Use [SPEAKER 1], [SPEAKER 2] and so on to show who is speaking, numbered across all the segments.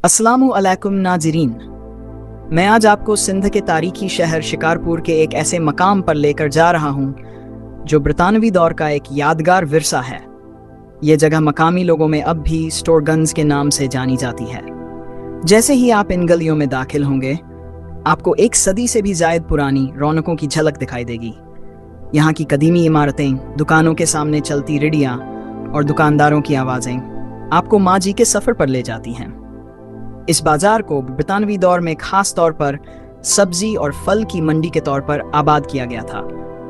[SPEAKER 1] अस्सलामु अलैकुम नाज़रीन, मैं आज आपको सिंध के तारीखी शहर शिकारपुर के एक ऐसे मकाम पर लेकर जा रहा हूँ जो ब्रितानवी दौर का एक यादगार विरसा है। ये जगह मकामी लोगों में अब भी स्टोरगंज के नाम से जानी जाती है। जैसे ही आप इन गलियों में दाखिल होंगे, आपको एक सदी से भी ज़ायद पुरानी रौनकों की झलक दिखाई देगी। यहाँ की कदीमी इमारतें, दुकानों के सामने चलती रेडियाँ और दुकानदारों की आवाज़ें आपको माजी के सफ़र पर ले जाती हैं। इस बाजार को ब्रितानवी दौर में खास तौर पर सब्जी और फल की मंडी के तौर पर आबाद किया गया था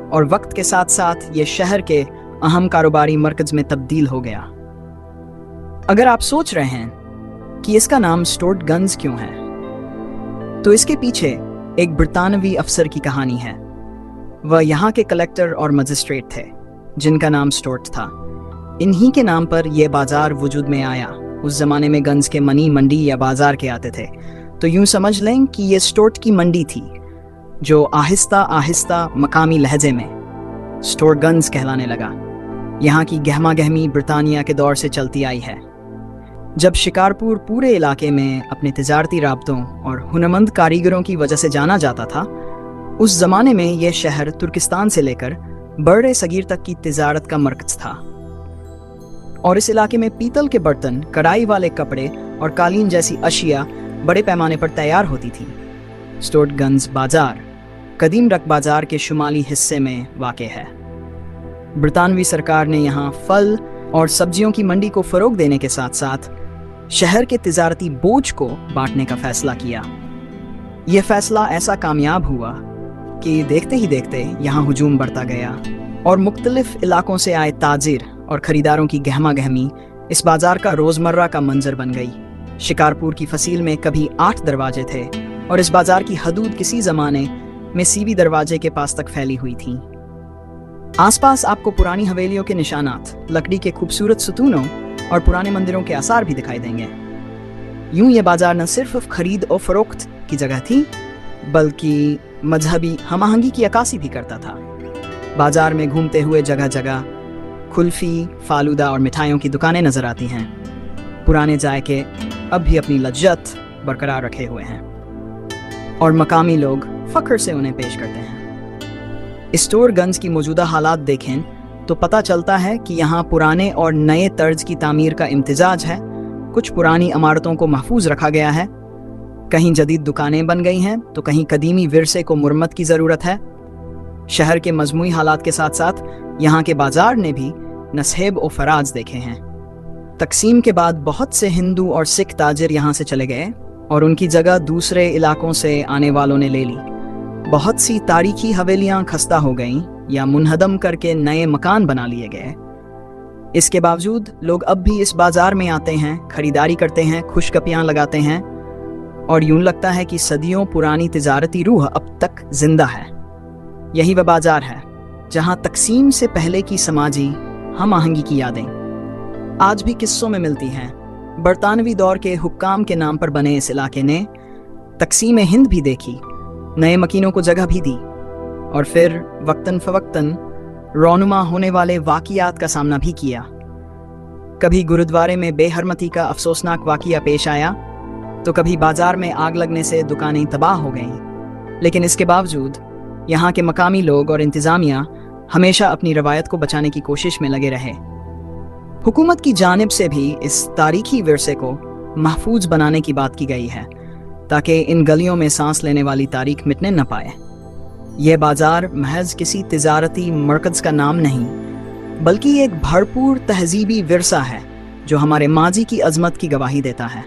[SPEAKER 1] और वक्त के साथ साथ ये शहर के अहम कारोबारी मरकज में तब्दील हो गया। अगर आप सोच रहे हैं कि इसका नाम स्टोरगंज क्यों है, तो इसके पीछे एक ब्रितानवी अफसर की कहानी है। वह यहाँ के कलेक्टर और मजिस्ट्रेट थे जिनका नाम स्टोर्ट था। इन्हीं के नाम पर यह बाजार वजूद में आया। उस जमाने में गंज के मनी मंडी या बाजार के आते थे, तो यूं समझ लें कि ये स्टोर्ट की मंडी थी जो आहिस्ता आहिस्ता मकामी लहजे में स्टोरगंज कहलाने लगा। यहाँ की गहमा गहमी ब्रितानिया के दौर से चलती आई है। जब शिकारपुर पूरे इलाके में अपने तिजारती राब्तों और हुनरमंद कारीगरों की वजह से जाना जाता था, उस जमाने में यह शहर तुर्किस्तान से लेकर बड़े सगीर तक की तिजारत का मरकज था और इस इलाके में पीतल के बर्तन, कढ़ाई वाले कपड़े और कालीन जैसी अशिया बड़े पैमाने पर तैयार होती थी। स्टोरगंज बाजार कदीम रक बाजार के शुमाली हिस्से में वाक़ है। ब्रितानवी सरकार ने यहाँ फल और सब्जियों की मंडी को फ़रोग देने के साथ साथ शहर के तिजारती बोझ को बांटने का फैसला किया। यह फैसला ऐसा कामयाब हुआ कि देखते ही देखते यहाँ हुजूम बढ़ता गया और मुख्तलिफ इलाकों से आए ताजिर और खरीदारों की गहमा गहमी इस बाजार का रोजमर्रा का मंजर बन गई। शिकारपुर की फसील में कभी 8 दरवाजे थे और इस बाजार की हदूद किसी जमाने में सीवी दरवाजे के पास तक फैली हुई थी। आसपास आपको पुरानी हवेलियों के निशानात, लकड़ी के खूबसूरत सुतूनों और पुराने मंदिरों के आसार भी दिखाई देंगे। यूं ये बाजार न सिर्फ खरीद और फरोख्त की जगह थी, बल्कि मजहबी हम-आहंगी की अक्कासी भी करता था। बाजार में घूमते हुए जगह जगह कुल्फी, फालूदा और मिठाइयों की दुकानें नजर आती हैं। पुराने जायके अब भी अपनी लज्जत बरकरार रखे हुए हैं और मकामी लोग फख्र से उन्हें पेश करते हैं। स्टोरगंज की मौजूदा हालात देखें तो पता चलता है कि यहाँ पुराने और नए तर्ज की तामीर का इम्तिजाज है। कुछ पुरानी इमारतों को महफूज रखा गया है, कहीं जदीद दुकानें बन गई हैं तो कहीं कदीमी विरसे को मुरम्मत की ज़रूरत है। शहर के मजमूई हालात के साथ साथ यहाँ के बाजार ने भी नसेब और फराज देखे हैं। तकसीम के बाद बहुत से हिंदू और सिख ताजिर यहाँ से चले गए और उनकी जगह दूसरे इलाकों से आने वालों ने ले ली। बहुत सी तारीखी हवेलियाँ खस्ता हो गईं या मुनहदम करके नए मकान बना लिए गए। इसके बावजूद लोग अब भी इस बाजार में आते हैं, खरीदारी करते हैं, खुशगपियाँ लगाते हैं और यूं लगता है कि सदियों पुरानी तिजारती रूह अब तक जिंदा है। यही वह बाजार है जहाँ तकसीम से पहले की समाजी हम आहंगी की यादें आज भी किस्सों में मिलती हैं। बरतानवी दौर के हुक्काम के नाम पर बने इस इलाके ने तकसीम हिंद भी देखी, नए मकीनों को जगह भी दी और फिर वक्तन फवक्तन रौनुमा होने वाले वाक़ियात का सामना भी किया। कभी गुरुद्वारे में बेहरमती का अफसोसनाक वाक़िया पेश आया तो कभी बाजार में आग लगने से दुकानें तबाह हो गईं। लेकिन इसके बावजूद यहाँ के मकामी लोग और इंतज़ामिया हमेशा अपनी रवायत को बचाने की कोशिश में लगे रहे। हुकूमत की जानिब से भी इस तारीखी विरसे को महफूज बनाने की बात की गई है ताकि इन गलियों में सांस लेने वाली तारीख मिटने न पाए। यह बाजार महज किसी तिजारती मरकज का नाम नहीं, बल्कि एक भरपूर तहजीबी विरसा है जो हमारे माजी की अजमत की गवाही देता है।